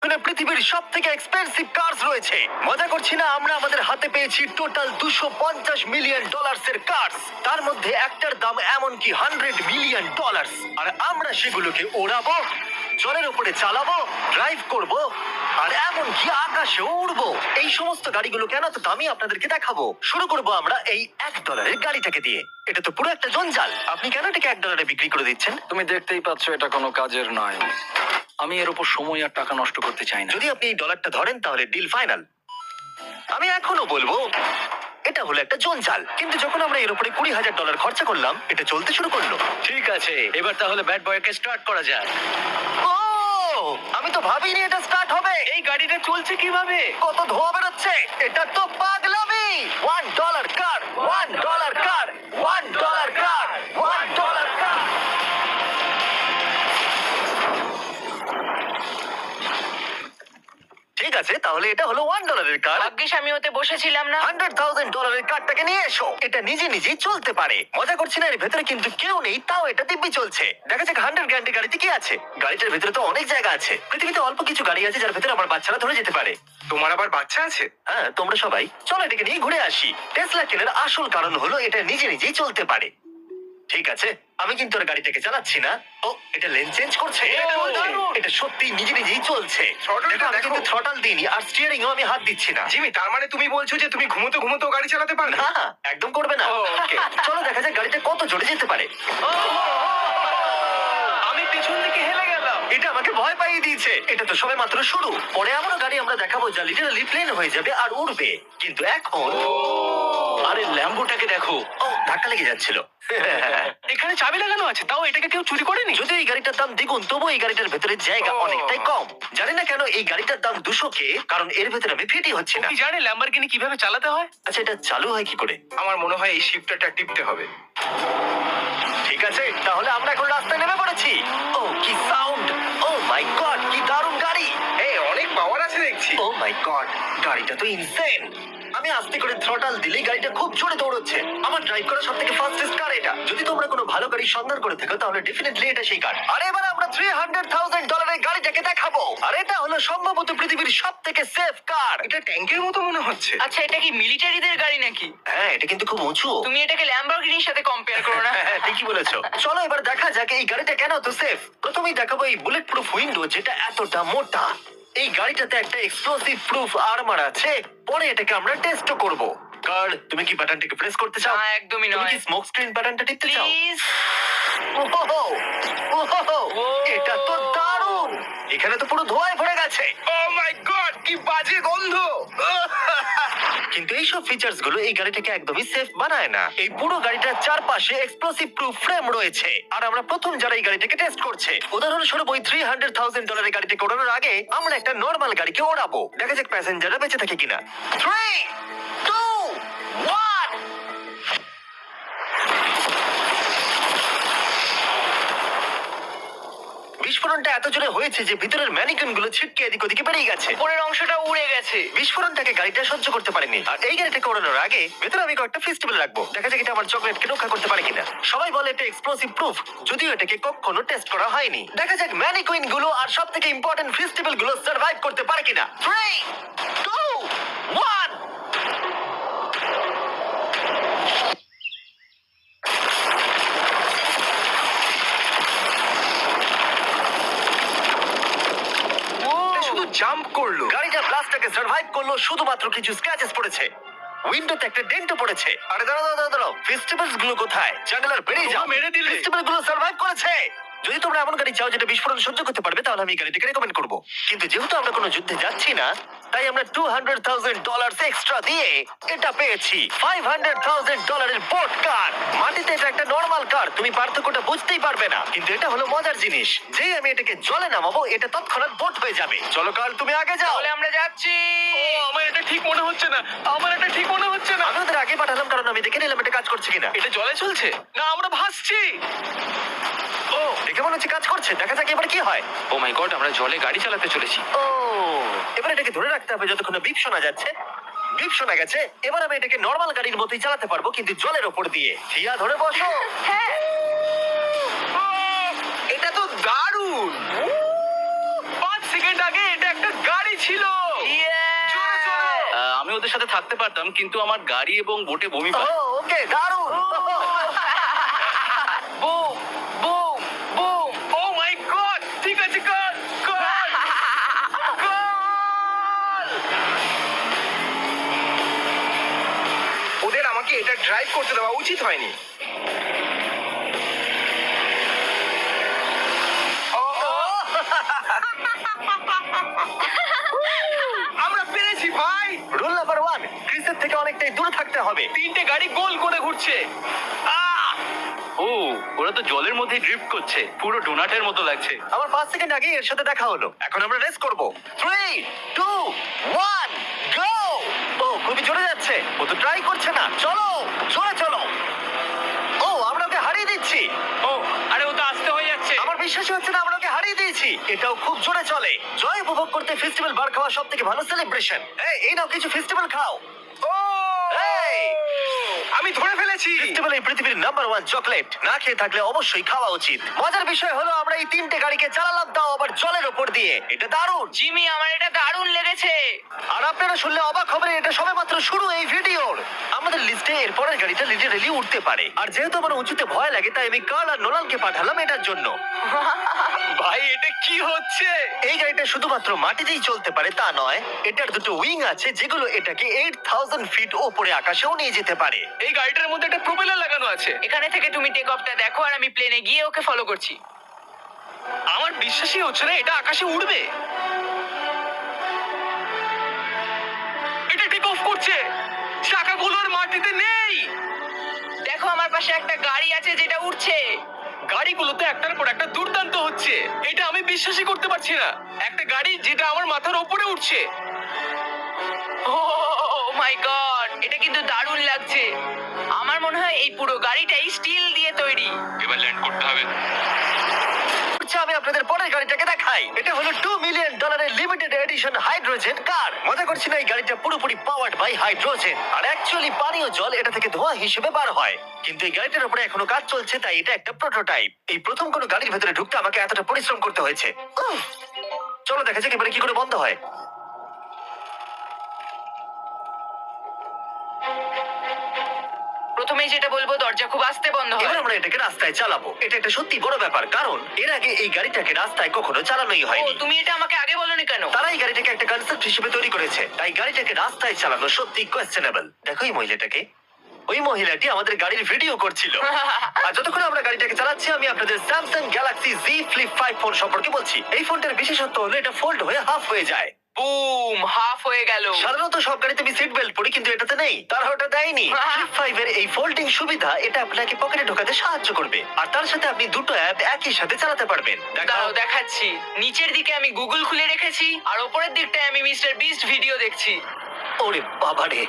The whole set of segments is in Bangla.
ওখানে পৃথিবীর সব থেকে এক্সপেন্সিভ কার্স রয়েছে। মজা করছি না, আমরা আমাদের হাতে পেয়েছি টোটাল $250 মিলিয়ন এর কার্স। তার মধ্যে একটার দাম এমনকি $100 মিলিয়ন। আর আমরা সেগুলোকে ওড়াবো, জলের উপরে চালাবো, ড্রাইভ করব, আর এমনকি আকাশে উড়বো। এই সমস্ত গাড়িগুলো কেন তো দামি আপনাদেরকে দেখাবো। শুরু করব আমরা এই $1 গাড়িটাকে দিয়ে। এটা তো পুরো একটা জঞ্জাল। আপনি কেন এটাকে $1 বিক্রি করে দিচ্ছেন? তুমি দেখতেই পাচ্ছ এটা কোনো কাজের নয়। আমি এর উপর সময় আর টাকা নষ্ট করতে চাই না। যদি আপনি এই ডলারটা ধরেন তাহলে ডিল ফাইনাল। আমি এখনো বলবো এটা হলো একটা জঞ্জাল, কিন্তু যখন আমরা এর উপরে $20,000 খরচা করলাম, এটা চলতে শুরু করলো। ঠিক আছে, এবার তাহলে ব্যাড বয়কে স্টার্ট করা যাক। ও, আমি তো ভাবিনি এটা স্টার্ট হবে। এই গাড়িটা চলছে কিভাবে? কত ধোঁয়া বেরোচ্ছে, এটা তো পাগলামি। $1 কার, $1 কার, $1 কার, $1 কার। ঠিক আছে, তাহলে এটা হলো $1 কার। ভাগ্যিস আমি ওতে বসেছিলাম না। $100,000 কারটাকে নিয়ে এসো। এটা নিজে নিজেই চলতে পারে। মজা করছি না, এর ভেতরে কিন্তু কেউ নেই, তাও এটা দিব্যি চলছে। দেখা যাক 100 গাড়িতে কি আছে। গাড়িটার ভেতরে তো অনেক জায়গা আছে। পৃথিবীতে অল্প কিছু গাড়ি আছে যার ভেতরে আমার বাচ্চারা ধরে যেতে পারে। তোমার আবার বাচ্চা আছে? হ্যাঁ, তোমরা সবাই চলো এটাকে নিয়ে ঘুরে আসি। টেসলা কেনার আসল কারণ হলো এটা নিজে নিজেই চলতে পারে। ঠিক আছে, আমি কিন্তু আর গাড়িটাকে চালাচ্ছি না। ও, এটা লেন চেঞ্জ করছে। এটা সত্যি নিজে নিজেই চলছে। Throttle-টা দেখো, আমি দেখো। কিন্তু থ্রটাল দিইনি, আর স্টিয়ারিংও আমি হাত দিচ্ছি না। জিমি, তার মানে তুমি বলছো যে তুমি ঘুমোতে ঘুমোতেও গাড়ি চালাতে পারবে? না, একদম করবে না। ও, okay. চলো দেখা যাক গাড়িটা কত জোরে যেতে পারে। আমি পেছন দিকে হেলে গেলাম। এটা আমাকে ভয় পাইয়ে দিয়েছে। এটা তো সবে মাত্র শুরু। পরে এমনও গাড়ি আমরা দেখাবো যা লিটারালি প্লেন হয়ে যাবে আর উড়বে। কিন্তু এখন আরে ল্যাম্বোটাকে দেখো, ও, ধাক্কা লেগে যাচ্ছিল। এখানে চাবি লাগানো আছে, তাও এটাকে কেউ চুরি করেনি। যদি এই গাড়িটার দাম দ্বিগুণ, তবু এই গাড়িটার ভেতরে জায়গা অনেকটাই কম। জানি না কেন এই গাড়িটার দাম 200K, কারণ এর ভেতরে আমি ফিটই হচ্ছে না। কি জানে ল্যাম্বরগিনি কিভাবে চালাতে হয়? আচ্ছা, এটা চালু হয় কি করে? আমার মনে হয় এই শিফটারটা টিপতে হবে। ঠিক আছে, তাহলে আমরা এখন রাস্তায় নেমে পড়েছি। ও, কি সাউন্ড! ও মাই গড, কি দারুণ গাড়ি! এই অনেক পাওয়ার আছে দেখছি। ও মাই গড, গাড়িটা তো ইনসেন। আমি আস্তে করে থ্রটাল দিলেই গাড়িটা খুব জোরে দৌড়চ্ছে। আমার ড্রাইভ করা সবথেকে ফাস্টেস্ট কার এটা। যদি তোমরা কোনো ভালো গাড়ির সন্ধান করে থাকো তাহলে ডেফিনেটলি এটা সেই কার। আর এবার আমরা $300,000 এর গাড়িটাকে দেখাবো। আর এটা হলো সম্ভবত পৃথিবীর সবথেকে সেফ কার। এটা ট্যাঙ্কের মতো মনে হচ্ছে। আচ্ছা, এটা কি মিলিটারিদের গাড়ি নাকি? হ্যাঁ, এটা কিন্তু খুব উঁচু। তুমি এটাকে ল্যাম্বরগিনির সাথে কম্পেয়ার করো না। হ্যাঁ, ঠিকই বলেছো। চলো এবার দেখা যাক এই গাড়িটা কেন তো সেফ। প্রথমেই দেখাবো এই বুলেট প্রুফ উইন্ডো, যেটা এতটা মোটা। এই গাড়িটাতে একটা এক্সপ্লোসিভ প্রুফ আর্মার আছে। পরে এটাকে আমরা টেস্ট করব। কার্ল, তুমি কি বাটনটাকে প্রেস করতে চাও? না, একদমই তুমি নয়। কি স্মোক স্ক্রিন বাটনটা টিপতে চাও? প্লিজ। ওহো, ওহো, এটা তো দারুণ। এখানে তো পুরো ধোঁয়ায় ভরে গেছে। ও মাই গড, কি বাজে গন্ধ! কিন্তু এইসব ফিচার্স গুলো এই গাড়িটাকে একদমই সেফ বানায় না। এই পুরো গাড়িটার চারপাশে এক্সপ্লোসিভ প্রুফ ফ্রেম রয়েছে, আর আমরা প্রথম যারা এই গাড়িটাকে টেস্ট করছে। উদাহরণস্বরূপ ওই $300,000 এর গাড়িটাকে ওড়ানোর আগে আমরা একটা নর্মাল গাড়িকে ওড়াবো। দেখা যাক প্যাসেঞ্জাররা বেঁচে থাকে কিনা। 3, 2, 1। বিস্ফোরণটা এত জোরে হয়েছে যে ভিতরের ম্যানিকুইন গুলো ছিটকে এদিক ওদিকে বেরিয়ে গেছে। উপরের অংশটা উড়ে গেছে। বিস্ফোরণটাকে গাড়িটা সহ্য করতে পারেনি। আর এই গাড়িটাকে ওড়ানোর আগে ভেতরে আমি কয়েকটা ফেস্টিভ্যাল রাখবো। দেখা যাক এটা আমার চকলেটকে রক্ষা করতে পারে কিনা। সবাই বলে এটা এক্সপ্লোসিভ প্রুফ, যদিও এটাকে কখনো টেস্ট করা হয়নি। দেখা যাক ম্যানিকুইন গুলো আর সব থেকে ইম্পর্টেন্ট ফেস্টিভ্যাল গুলো সার্ভাইভ করতে পারে কিনা। 3, 2, 1। এটা শুধু জাম্প করলো। গাড়িটা ব্লাস্টটাকে সার্ভাইভ করলো, শুধুমাত্র কিছু স্ক্র্যাচেস পড়েছে। উইন্ডোতে একটা ডেন্টও পড়েছে। আরে দাঁড়াও, ফেস্টিভ্যালস গুলো কোথায়? চ্যান্ডেলার বেরিয়ে যাও। তোমরা মেরে দিলে। ফেস্টিভ্যাল গুলো সার্ভাইভ করেছে। যদি তোমরা এমন গাড়ি চাও যেটা বিস্ফোরণ সহ্য করতে পারবে, তাহলে আমি এই গাড়িটাকে রেকমেন্ড করব। কিন্তু যেহেতু আমরা কোনো যুদ্ধে যাচ্ছি না, তাই আমরা $200,000 এক্সট্রা দিয়ে এটা পেয়েছি। $500,000 এর বোট কার। মাটিতে এটা একটা নর্মাল কার, তুমি পার্থক্যটা বুঝতেই পারবে না। কিন্তু এটা হলো মজার জিনিস, যেই আমি এটাকে জলে নামাবো এটা তৎক্ষণাৎ বোট হয়ে যাবে। চলো কার, তুমি আগে যাও। তাহলে আমরা যাচ্ছি। আমার এটা ঠিক মনে হচ্ছে না, আমার এটা ঠিক মনে হচ্ছে না। আমি ওদের আগে পাঠালাম কারণ আমি দেখে নিলাম এটা কাজ করছে কিনা। এটা জলে চলছে না, আমরা ভাসছি। ও, দেখে মনে হচ্ছে কাজ করছে। দেখা যাক এবার কি হয়। ও মাই গড, আমরা জলে গাড়ি চালাতে চলেছি। ও, এবার এটাকে ধরে রাখতে হবে যতক্ষণ না বিপ শোনা যাচ্ছে। বিপ শোনা গেছে। এবার আমি এটাকে নর্মাল গাড়ির মতোই চালাতে পারবো, কিন্তু জলের ওপর দিয়ে। থিয়া, ধরে বসো। হ্যাঁ। এটা তো দারুণ। 5 সেকেন্ড আগে এটা একটা ওদের সাথে থাকতে পারতাম, কিন্তু আমার গাড়ি এবং বোটে বমি পায়। ওকে দারুণ। Boom boom boom. Oh my god, ঠিক আছে, কর কর কর। ওদের আমাকে এটা ড্রাইভ করতে দেওয়া উচিত হয়নি। ও, ও। আমরা পেরেছি ভাই। রুল নাম্বার 1, ক্রিসের থেকে অনেকটাই দূরে থাকতে হবে। তিনটে গাড়ি গোল করে ঘুরছে। আহ! ও, ওরা তো জলের মধ্যে ড্রিফট করছে, পুরো ডোনাটের মতো লাগছে। আমার 5 সেকেন্ড আগে এর সাথে দেখা হলো। এখন আমরা রেস করব। 3, 2, 1, গো! ও খুবই জোরে যাচ্ছে। ও তো ট্রাই করছে না। চলো, জোরে চলো। ও আমরা ওকে হারিয়ে দিচ্ছি। ও, আরে ও তো আসতে হয়ে যাচ্ছে। আমার বিশ্বাসই হচ্ছে না আমরা ওকে হারিয়ে দিয়েছি। এটাও খুব জোরে চলে। জয় উপভোগ করতে ফেস্টিভ্যাল বার খাওয়া সব থেকে ভালো সেলিব্রেশন। এই নাও কিছু ফেস্টিভ্যাল খাও। ও! এই! আমি ধরে ফেলেছি। ফেস্টিভ্যাল এই পৃথিবীর নাম্বার 1 চকলেট। না খেয়ে থাকলে অবশ্যই খাওয়া উচিত। মজার বিষয় হলো আমরা এই তিনটে গাড়িকে চালালাম, তাও আবার জলের ওপর দিয়ে। এটা দারুণ। জিমি, আমার এটা দারুণ লেগেছে। আর আপনারা শুনলে অবাক হবেন, এটা সবেমাত্র শুরু এই ভিডিওর। আমাদের লিস্টে এর পরের গাড়িটা লিটারেলি উঠতে পারে। আর যেহেতু আমার উঁচুতে ভয় লাগে, তাই আমি কার্ল আর নোলানকে পাঠালাম এটার জন্য। ভাই এটা কি হচ্ছে? এই গাড়িটা শুধুমাত্র মাটিতেই চলতে পারে তা নয়, এটার দুটো উইং আছে যেগুলো এটাকে 8000 ফিট ওপরে আকাশেও নিয়ে যেতে পারে। এই গাড়িটার মধ্যে একটা প্রোপেলার লাগানো আছে। এখানে থেকে তুমি টেক অফটা দেখো আর আমি প্লেনে গিয়ে ওকে ফলো করছি। আমার বিশ্বাসই হচ্ছে না এটা আকাশে উড়বে। এটা টেক অফ করছে। চাকাগুলোর মাটিতে নেই। দেখো আমার পাশে একটা গাড়ি আছে যেটা উঠছে। গাড়িগুলোতে একটার পর একটা দুর্দান্ত হচ্ছে। এটা আমি বিশ্বাসই করতে পারছি না। একটা গাড়ি যেটা আমার মাথার উপরে উঠছে। ও মাই গড, এটা কিন্তু দারুণ লাগছে। আমার মনে হয় এই পুরো গাড়িটাই স্টিল দিয়ে তৈরি। এবার ল্যান্ড করতে হবে। আচ্ছা, আমি আপনাদের পরের গাড়িটাকে দেখাই। এটা হলো $2 million limited edition hydrogen car. মজা করছি না, এই গাড়িটা পুরোপুরি পাওয়ার্ড বাই হাইড্রোজেন। আর অ্যাকচুয়ালি পানীয় জল এটা থেকে ধোঁয়া হিসেবে বার হয়। কিন্তু এই গাড়িটার উপরে এখনো কাজ চলছে, তাই এটা একটা প্রোটোটাইপ। এই প্রথম কোনো গাড়ির ভেতরে ঢুকতে আমাকে এতটা পরিশ্রম করতে হয়েছে। চলো দেখা যাক এবারে কি করে বন্ধ হয়। প্রথমেই যেটা বলবো, দরজা খুব আস্তে বন্ধ হয়। এবার আমরা এটাকে রাস্তায় চালাবো। এটা একটা সত্যি বড় ব্যাপার, কারণ এর আগে এই গাড়িটাকে রাস্তায় কখনো চালানোই ও, হয়নি। তুমি এটা আমাকে আগে বলনি কেন? তারা এই গাড়িটাকে একটা কনসেপ্ট হিসেবে তৈরি করেছে, তাই গাড়িটাকে রাস্তায় চালানো সত্যি কোয়েশ্চেনেবল। দেখো এই মহিলাটাকে। ওই মহিলাটি আমাদের গাড়ির ভিডিও করছিল। আর যতক্ষণ আমরা গাড়িটাকে চালাচ্ছি, আমি আপনাদের Samsung Galaxy Z Flip 5 phone সম্পর্কে বলছি। এই ফোনটার বিশেষত্ব হলো এটা ফোল্ড হয়ে হাফ হয়ে যায়। বুম, হাফ হয়ে গেল। সাধারণত সব গাড়িতে আমি সিট বেল্ট পরি, কিন্তু এটাতে নেই। তারা ওটা দেয়নি। Flip 5 এর এই ফোল্ডিং সুবিধা এটা আপনাকে পকেটে ঢোকাতে সাহায্য করবে, আর তার সাথে আপনি দুটো অ্যাপ একই সাথে চালাতে পারবেন। দাঁড়াও দেখাচ্ছি। নিচের দিকে আমি গুগল খুলে রেখেছি, আর ওপরের দিকটায় আমি মিস্টার বিস্ট ভিডিও দেখছি। ওরে বাবারে,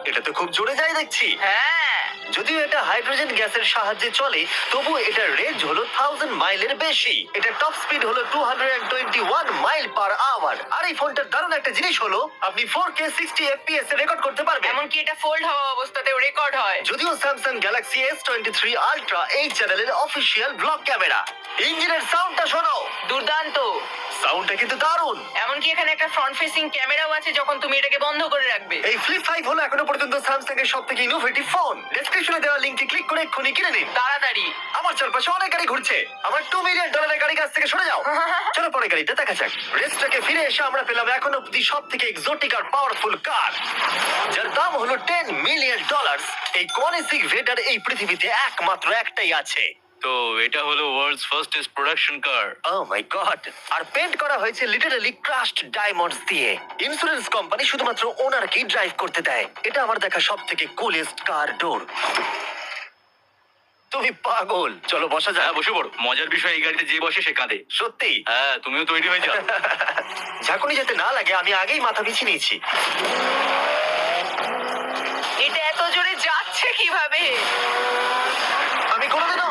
এটা তো খুব জোরে যায় দেখছি। হ্যাঁ, যদিও এটা হাইড্রোজেন গ্যাসের সাহায্যে চলে, তবু এটার রেঞ্জ হলো 1000 মাইলের বেশি। এটা টপ স্পিড হলো 221 মাইল পার আওয়ার। আর এই ফোনটার দারুণ একটা জিনিস হলো আপনি 4K 60 FPS এ রেকর্ড করতে পারবেন। এমনকি এটা ফোল্ড হওয়া অবস্থাতেও রেকর্ড হয়। যদিও স্যামসাং গ্যালাক্সি S23 আলট্রা এই চ্যানেলের অফিসিয়াল ব্লগ ক্যামেরা। ইঞ্জিনের সাউন্ডটা শোনো, দুর্দান্ত। সাউন্ডটা কিন্তু দারুণ। এমনকি এখানে একটা ফ্রন্ট ফেসিং ক্যামেরাও আছে যখন তুমি এটাকে বন্ধ করে রাখবে। এই ফ্লিপ 5 হলো এখনো পর্যন্ত স্যামসাং এর সবথেকে ইনোভেটিভ ফোন। ডেসক্রিপশনে দেওয়া লিংকে ক্লিক করে এক্ষুনি কিনে নিন। তাড়াতাড়ি। আমার চারপাশে অনেক গাড়ি ঘুরছে। আমার $2 মিলিয়ন গাড়ি কাছ থেকে সরে যাও। চলো পরে গাড়িটা দেখা যাক। রেসটাকে ফিরে এসে আমরা পেলাম এখন অব্দি সব থেকে এক্সোটিক আর পাওয়ারফুল কার, যার দাম হলো $10 মিলিয়ন। এই কনিসিক ভেডার এই পৃথিবীতে একমাত্র একটাই আছে। তো এটা হলো world's fastest production car. Oh my God! আর পেন্ট করা হয়েছে লিটারালি ক্রাশড ডায়মন্ডস দিয়ে। ইন্স্যুরেন্স কোম্পানি শুধুমাত্র ওনারকেই ড্রাইভ করতে দেয়। এটা আমার দেখা সব থেকে কুলেস্ট কার ডোর। তুমি পাগল। চলো বসা হ্যাঁ যাক। বসে পড়ো। মজার বিষয়, এই গাড়িতে যে বসে সে কাঁদে। সত্যি হ্যাঁ, তুমিও তৈরি হয়ে যাও। ঝাঁকুনি যাতে না লাগে আমি আগেই মাথা পিছিয়ে নিয়েছি। এটা এত জোরে যাচ্ছে কিভাবে? আমি কোনোদিনও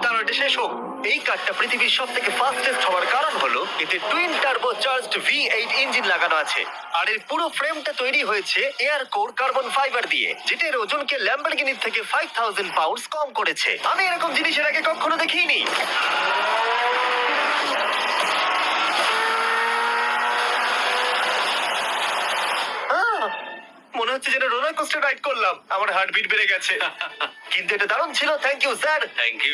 দাঁড়াও, এটা শেষ হোক। এই কারটা পৃথিবীর সব থেকে ফাস্টেস্ট হওয়ার কারণ হলো এতে twin turbo charged V8 engine লাগানো আছে। আর এর পুরো ফ্রেমটা তৈরি হয়েছে এয়ার কোর কার্বন ফাইবার দিয়ে, যেটা এর ওজনকে ল্যাম্বরগিনির থেকে 5000 পাউন্ডস কম করেছে। আমি এরকম জিনিসের আগে কখনো দেখিনি। হচ্ছে যেন রোলার কোস্টার রাইড করলাম। আমার হার্টবিট বেড়ে গেছে। কিন্তু এটা দারুণ ছিল, thank you sir. Thank you.